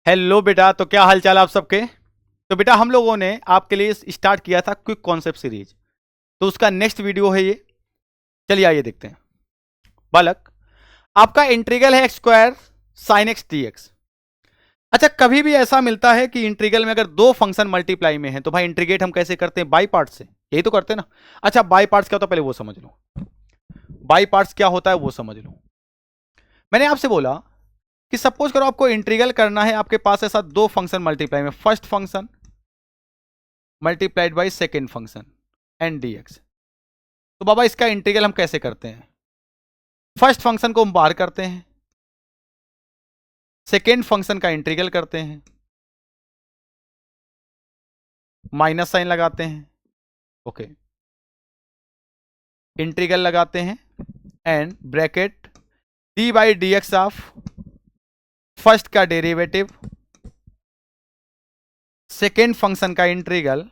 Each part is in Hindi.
हेलो बेटा, तो क्या हाल चाल आप सबके। तो बेटा हम लोगों ने आपके लिए स्टार्ट किया था क्विक कॉन्सेप्ट सीरीज। तो उसका नेक्स्ट वीडियो है ये। चलिए आइए देखते हैं। बालक, आपका इंटीग्रल है x square sine x d x. अच्छा, कभी भी ऐसा मिलता है कि इंटीग्रल में अगर दो फंक्शन मल्टीप्लाई में है तो भाई इंटीग्रेट हम कैसे करते हैं? बाई पार्ट से। यही तो करते हैं ना। अच्छा, बाई पार्ट्स क्या होता है पहले वो समझ लो। बाई पार्ट्स क्या होता है वो समझ लो। मैंने आपसे बोला कि सपोज करो आपको इंटीग्रल करना है, आपके पास ऐसा दो फंक्शन मल्टीप्लाई में, first function multiplied by second function and d x. तो बाबा इसका इंटीग्रल हम कैसे करते हैं? फर्स्ट फंक्शन को हम बाहर करते हैं, सेकेंड फंक्शन का इंटीग्रल करते हैं, माइनस साइन लगाते हैं, ओके, इंटीग्रल लगाते हैं and bracket D by D x of first का डेरिवेटिव, सेकेंड फंक्शन का इंटीग्रल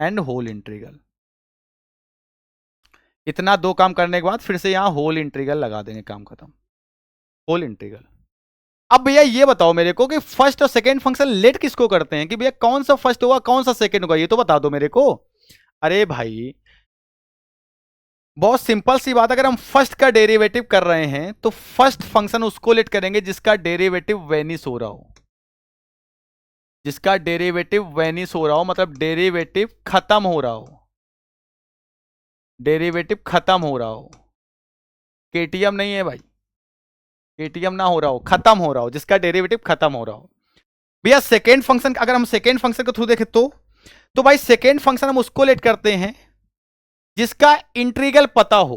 एंड होल इंटीग्रल। इतना दो काम करने के बाद फिर से यहां होल इंटीग्रल लगा देंगे, काम खत्म। Whole integral. अब भैया ये बताओ मेरे को कि फर्स्ट और सेकंड फंक्शन लेट किसको करते हैं, कि भैया कौन सा फर्स्ट होगा कौन सा सेकंड होगा, ये तो बता दो मेरे को। अरे भाई बहुत सिंपल सी बात, अगर हम फर्स्ट का डेरिवेटिव कर रहे हैं तो फर्स्ट फंक्शन उसको लेट करेंगे जिसका डेरिवेटिव वेनिस हो रहा हो। जिसका डेरिवेटिव वेनिस हो रहा हो मतलब डेरिवेटिव खत्म हो रहा हो। डेरिवेटिव खत्म हो रहा हो, केटीएम नहीं है भाई। केटीएम ना हो रहा हो, खत्म हो रहा हो, जिसका डेरिवेटिव खत्म हो रहा हो। भैया सेकेंड फंक्शन, अगर हम सेकेंड फंक्शन के थ्रू देखें तो भाई सेकेंड फंक्शन हम उसको लेट करते हैं जिसका इंटीग्रल पता हो,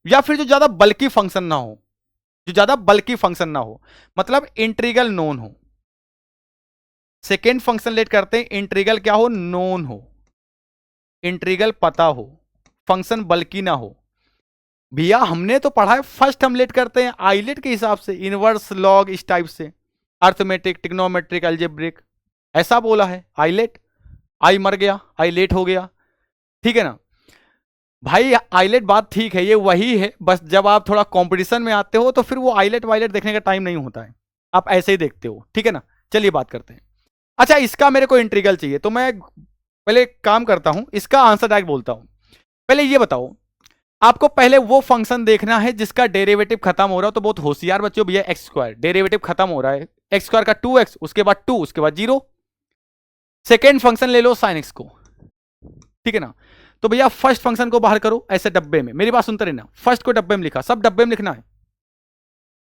या फिर जो ज्यादा बल्कि फंक्शन ना हो। जो ज्यादा बल्कि फंक्शन ना हो मतलब इंटीग्रल नोन हो। सेकेंड फंक्शन लेट करते हैं इंटीग्रल क्या हो? नोन हो, इंटीग्रल पता हो, फंक्शन बल्कि ना हो। भैया हमने तो पढ़ा है फर्स्ट हम लेट करते हैं आइलेट के हिसाब से, इनवर्स लॉग इस टाइप से, अर्थमेटिक टिग्नोमेट्रिक अलजेब्रिक, ऐसा बोला है आइलेट। आई मर गया, आई लेट हो गया, ठीक है ना भाई। आइलेट बात ठीक है, ये वही है, बस जब आप थोड़ा कंपटीशन में आते हो तो फिर वो आइलेट वाइलेट देखने का टाइम नहीं होता है, आप ऐसे ही देखते हो, ठीक है ना। चलिए बात करते हैं। अच्छा, इसका मेरे को इंटीग्रल चाहिए तो मैं पहले एक काम करता हूं, इसका आंसर डायरेक्ट बोलता हूं। पहले ये बताओ, आपको पहले वो फंक्शन देखना है जिसका डेरिवेटिव खत्म हो रहा हो। तो बहुत होशियार बच्चों, भैया एक्स स्क्वायर डेरिवेटिव खत्म हो रहा है, एक्स स्क्वायर का 2x, उसके बाद 2, उसके बाद 0। सेकेंड फंक्शन ले लो साइन एक्स को, ठीक है ना। तो भैया फर्स्ट फंक्शन को बाहर करो ऐसे डब्बे में, मेरी बात सुनते रहना, फर्स्ट को डब्बे में लिखा, सब डब्बे में लिखना है।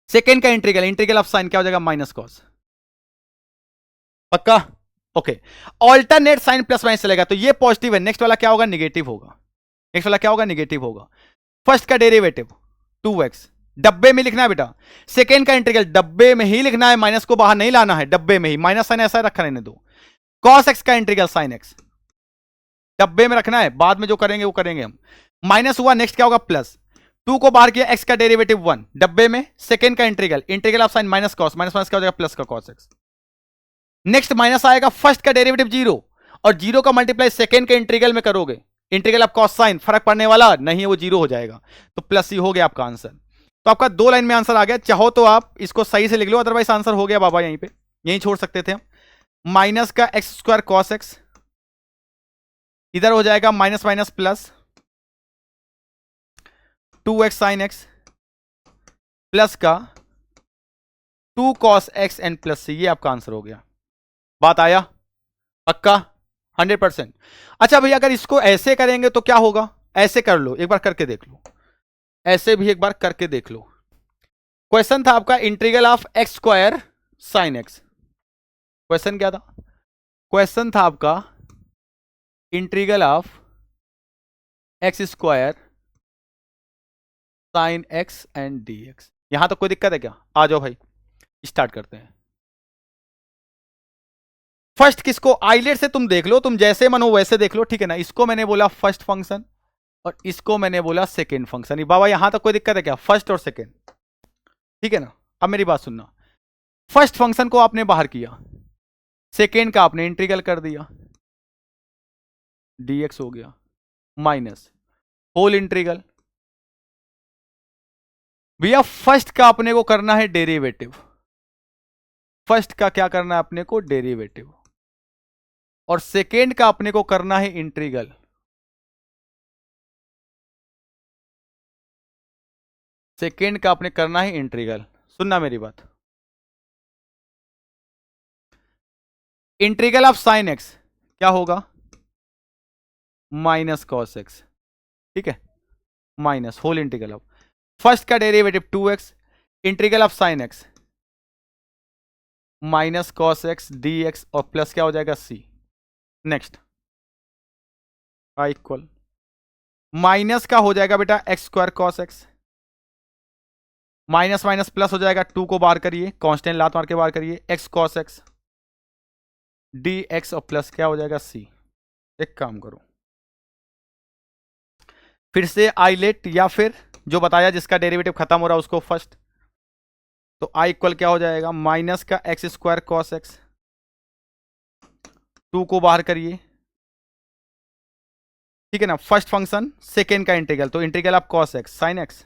सेकेंड का इंटीग्रल, इंटीग्रल ऑफ साइन क्या हो जाएगा? Minus cos. पक्का? Okay. Alternate sine plus minus चलेगा तो ये पॉजिटिव है, नेक्स्ट वाला क्या होगा? निगेटिव होगा। नेक्स्ट वाला क्या होगा? निगेटिव होगा। फर्स्ट का डेरिवेटिव 2x डब्बे में लिखना है बेटा। सेकेंड का इंटीग्रल डब्बे में ही लिखना है, माइनस को बाहर नहीं लाना है, डब्बे में ही माइनस साइन ऐसा रखा रहने दो। कॉस एक्स का इंटीग्रल साइन एक्स डब्बे में रखना है, बाद में जो करेंगे वो करेंगे हम। माइनस हुआ, नेक्स्ट क्या होगा? प्लस। 2 को बाहर किया, एक्स का डेरिवेटिव 1 डब्बे में, सेकेंड का integral, integral of sign minus cos, minus minus क्या हो जाएगा? प्लस का कॉस एक्स। नेक्स्ट माइनस आएगा, फर्स्ट का डेरिवेटिव 0 और 0 का मल्टीप्लाई सेकेंड के इंटीग्रल में करोगे, इंटीग्रल ऑफ कॉस साइन, फर्क पड़ने वाला नहीं है, वो 0 हो जाएगा, तो प्लस ही हो गया आपका आंसर। तो आपका 2 लाइन में आंसर आ गया। चाहो तो आप इसको सही से लिख लो, अदरवाइज आंसर हो गया बाबा, यहीं पे यहीं छोड़ सकते थे हम। माइनस का एक्स स्क्वायर कॉस एक्स, इधर हो जाएगा minus minus plus 2x sine x, plus का 2 कॉस एक्स एंड प्लस सी, ये आपका आंसर हो गया। बात आया? पक्का? 100%। अच्छा भैया अगर इसको ऐसे करेंगे तो क्या होगा? ऐसे कर लो, एक बार करके देख लो, ऐसे भी एक बार करके देख लो। क्वेश्चन था आपका integral of x square sine x. Question क्या था? क्वेश्चन था आपका integral of x square sine x and D x. यहां तक कोई दिक्कत है क्या? आ जाओ भाई, स्टार्ट करते हैं। फर्स्ट किसको? आइलेट से तुम देख लो, तुम जैसे मन हो वैसे देख लो, ठीक है ना। इसको मैंने बोला फर्स्ट फंक्शन और इसको मैंने बोला सेकेंड फंक्शन। बाबा यहां तक कोई दिक्कत है क्या? फर्स्ट और सेकेंड, ठीक है ना। अब मेरी बात सुनना, फर्स्ट फंक्शन को आपने बाहर किया, सेकेंड का आपने इंटीग्रल कर दिया, dx हो गया, माइनस होल इंटीग्रल। भैया फर्स्ट का अपने को करना है डेरिवेटिव, फर्स्ट का क्या करना है अपने को, डेरिवेटिव, और सेकेंड का अपने को करना है इंटीग्रल। सेकेंड का अपने करना है इंटीग्रल। सुनना मेरी बात, इंटीग्रल ऑफ साइन एक्स क्या होगा, माइनस कॉस एक्स, ठीक है, minus whole integral of first का derivative 2x, integral of sine x minus cos x d x, और प्लस क्या हो जाएगा c। Next I equal minus का हो जाएगा बेटा x square cos x, minus minus plus हो जाएगा, 2 को बाहर करिए, कांस्टेंट लात मार के बाहर करिए, x cos x d x, और प्लस क्या हो जाएगा c। एक काम करो, फिर से आई लेट या फिर जो बताया जिसका डेरिवेटिव खत्म हो रहा है उसको फर्स्ट, तो आई इक्वल क्या हो जाएगा, माइनस का एक्स स्क्वायर कॉस एक्स, 2 को बाहर करिए, ठीक है ना, फर्स्ट फंक्शन सेकेंड का इंटीग्रल, तो integral of cos x sine x,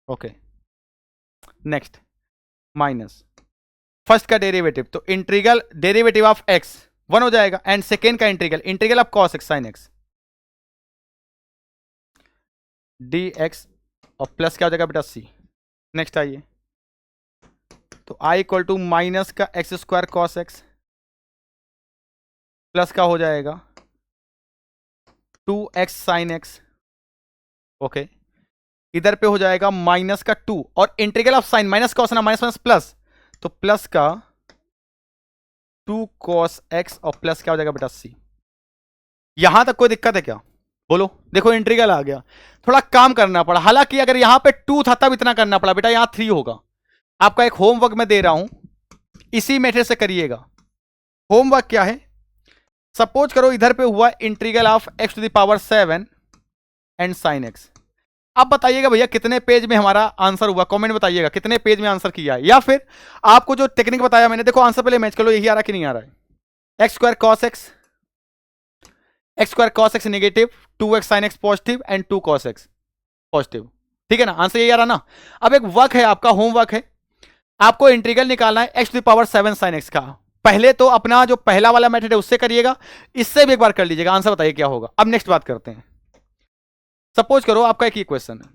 okay. Next minus first का डेरिवेटिव, तो इंटीग्रल डेरिवेटिव ऑफ एक्स 1 हो जाएगा, एंड सेकेंड का integral, integral of cos x sine x d x, और प्लस क्या हो जाएगा बेटा c। नेक्स्ट आइए, तो i इक्वल टू माइनस का x square cos x, plus का हो जाएगा 2x साइन एक्स, ओके। इधर पे हो जाएगा माइनस का 2, और integral of sign minus cos ना, माइनस माइनस प्लस, तो प्लस का 2 cos x, और प्लस क्या हो जाएगा बेटा c। यहां तक कोई दिक्कत है क्या, बोलो। देखो इंटीग्रल आ गया, थोड़ा काम करना पड़ा, हालांकि अगर यहां पे 2 था तब इतना करना पड़ा बेटा, यहां 3 होगा। आपका एक होमवर्क मैं दे रहा हूं, इसी मेथड से करिएगा। होमवर्क क्या है, सपोज करो इधर पे हुआ integral of x to the power 7 and sine x. अब बताइएगा भैया कितने पेज में हमारा आंसर हुआ, कमेंट बताइएगा कितने पेज में आंसर किया है, या फिर आपको जो टेक्निक बताया मैंने, देखो आंसर पहले मैच कर लो, यही आ रहा है कि नहीं आ रहा है, x square cos x, x square cos x negative, 2x sine x positive, and 2 cos x positive, ठीक है ना, आंसर यही आ रहा ना। अब एक वर्क है आपका, होमवर्क है, आपको इंटीग्रल निकालना है x to the power 7 sine x का। पहले तो अपना जो पहला वाला मेथड है उससे करिएगा, इससे भी एक बार कर लीजिएगा, आंसर बताइए क्या होगा। अब नेक्स्ट बात करते हैं, सपोज करो आपका एक ही क्वेश्चन है,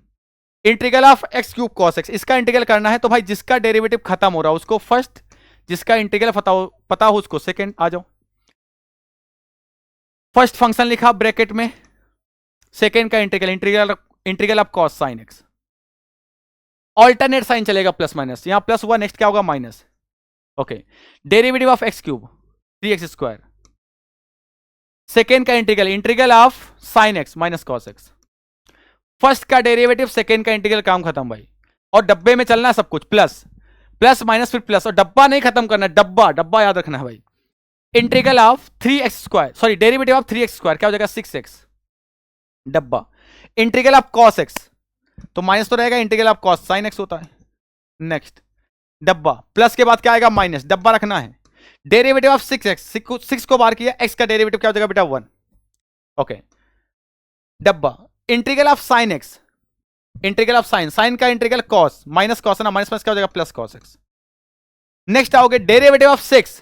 integral of x cube cos x, इसका इंटीग्रल करना है, तो भाई जिसका डेरिवेटिव खत्म हो रहा है उसको फर्स्ट, जिसका इंटीग्रल पता हो उसको सेकंड। आ जाओ, फर्स्ट फंक्शन लिखा ब्रैकेट में, सेकंड का integral, integral of cos sine x, alternate sine चलेगा प्लस माइनस, यहां प्लस हुआ, नेक्स्ट क्या होगा minus, okay. Derivative of x cube 3x square, second का integral, integral of sine x minus cos x, first का डेरिवेटिव, सेकेंड का इंटीग्रल, काम खत्म भाई। और डब्बे में चलना है सब कुछ, प्लस प्लस माइनस फिर प्लस, और डब्बा नहीं खत्म करना, डब्बा डब्बा याद रखना है भाई। Integral of 3x square, sorry derivative of 3x square क्या हो जाएगा 6x, डब्बा। इंटीग्रल ऑफ कॉस एक्स, तो माइनस तो रहेगा, integral of cos sine x होता है, नेक्स्ट डब्बा, प्लस के बाद क्या आएगा माइनस, डब्बा रखना है। डेरिवेटिव ऑफ 6x, 6 को बाहर किया, x का डेरिवेटिव क्या हो जाएगा बेटा 1, ओके, डब्बा। Integral of sine x, integral of sine, sine का इंटीग्रल कॉस, माइनस कॉस है ना, माइनस माइनस क्या हो जाएगा प्लस कॉस एक्स। नेक्स्ट आओगे डेरिवेटिव ऑफ 6,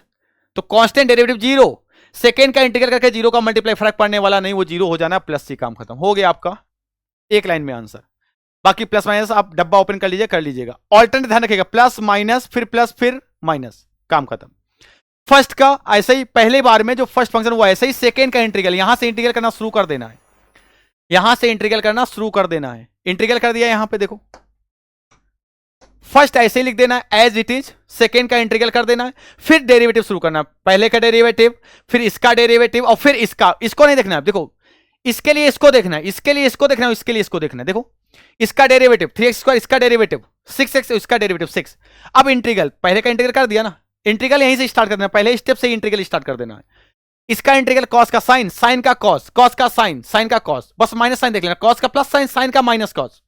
तो कांस्टेंट डेरिवेटिव 0, सेकेंड का इंटीग्रल करके 0 का मल्टीप्लाई, फर्क पड़ने वाला नहीं, वो 0 हो जाना, प्लस सी, काम खत्म हो गया आपका, एक लाइन में आंसर। बाकी प्लस माइनस आप डब्बा ओपन कर लीजिएगा, ऑल्टरनेट ध्यान रखिएगा, प्लस माइनस फिर माइनस, काम खत्म। फर्स्ट का ऐसे ही पहले बार में जो फर्स्ट फंक्शन हुआ ऐसे ही, सेकेंड का इंटीग्रल, यहां से इंटीग्रल करना शुरू कर देना है, यहां से इंटीग्रल करना शुरू कर देना है, इंटीग्रल कर दिया यहां पे देखो, फर्स्ट ऐसे ही लिख देना है एज इट इज, सेकेंड का इंटीग्रल कर देना है, फिर डेरिवेटिव शुरू करना है, पहले का डेरिवेटिव, फिर इसका डेरिवेटिव, और फिर इसका, इसको नहीं देखना है, देखो इसके लिए इसको देखना है, इसके लिए इसको देखना है, इसके लिए इसको देखना है, देखो इसका डेरिवेटिव 3x स्क्वायर, इसका डेरिवेटिव 6x, इसका डेरिवेटिव 6। अब इंटीग्रल, पहले का इंटीग्रल कर दिया ना, इंटीग्रल यहीं से स्टार्ट कर देना, पहले स्टेप से इंटीग्रल स्टार्ट कर देना है। इसका इंटीग्रल कॉस का साइन, साइन का कॉस, कॉस का साइन, साइन का कॉस, बस माइनस साइन देख लेना, कॉस का प्लस साइन, साइन का माइनस कॉस,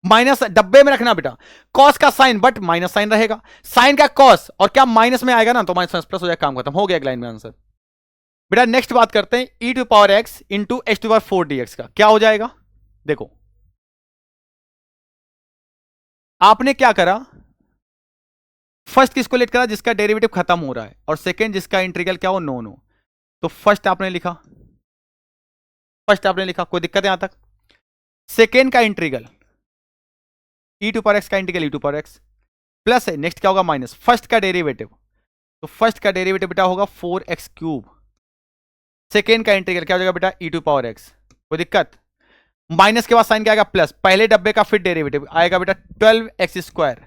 माइनस डब्बे में रखना बेटा, कॉस का साइन बट माइनस साइन रहेगा, साइन का कॉस, और क्या माइनस में आएगा ना, तो माइनस प्लस हो जाएगा, काम खत्म हो गया, एक लाइन में आंसर। बेटा नेक्स्ट बात करते हैं, e to power x into x to power 4 dx का क्या हो जाएगा। देखो आपने क्या करा, फर्स्ट किसको लेट करा, जिसका डेरिवेटिव खत्म हो रहा है, और सेकेंड जिसका इंटीग्रल क्या हो नो नो। तो फर्स्ट आपने लिखा, कोई दिक्कत है यहां तक। सेकेंड का integral e to power x का integral e to power x plus है, नेक्स्ट क्या होगा माइनस फर्स्ट का डेरिवेटिव, तो फर्स्ट का डेरिवेटिव बेटा होगा 4x क्यूब। सेकेंड का इंटीग्रल क्या हो जाएगा बेटा ई टू पावर एक्स, कोई दिक्कत। माइनस के बाद साइन क्या आएगा प्लस, पहले डब्बे का फिर डेरिवेटिव आएगा बेटा 12x स्क्वायर।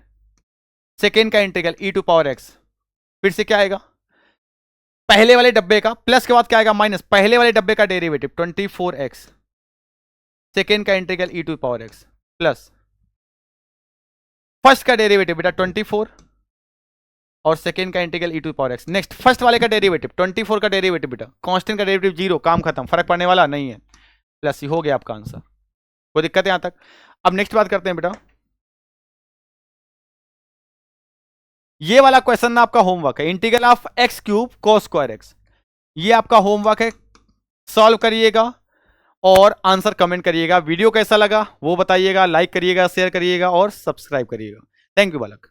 सेकेंड का integral e to power x, फिर से क्या आएगा पहले वाले डब्बे का, प्लस के बाद क्या आएगा माइनस पहले वाले डब्बे का डेरिवेटिव 24x। सेकेंड का integral e to power x plus first का डेरिवेटिव बेटा 24 और सेकेंड का integral e to power x. Next first वाले का डेरिवेटिव 24 का डेरिवेटिव बेटा कांस्टेंट का डेरिवेटिव 0, काम खत्म, फर्क पड़ने वाला नहीं है, प्लस ही हो गया आपका आंसर। कोई दिक्कत है यहां तक। अब नेक्स्ट बात करते हैं बेटा, ये वाला क्वेश्चन ना आपका होमवर्क है, integral of x cube cos square x, ये आपका होमवर्क है, सॉल्व करिएगा और आंसर कमेंट करिएगा। वीडियो कैसा लगा वो बताइएगा, लाइक करिएगा, शेयर करिएगा और सब्सक्राइब करिएगा। थैंक यू बालक।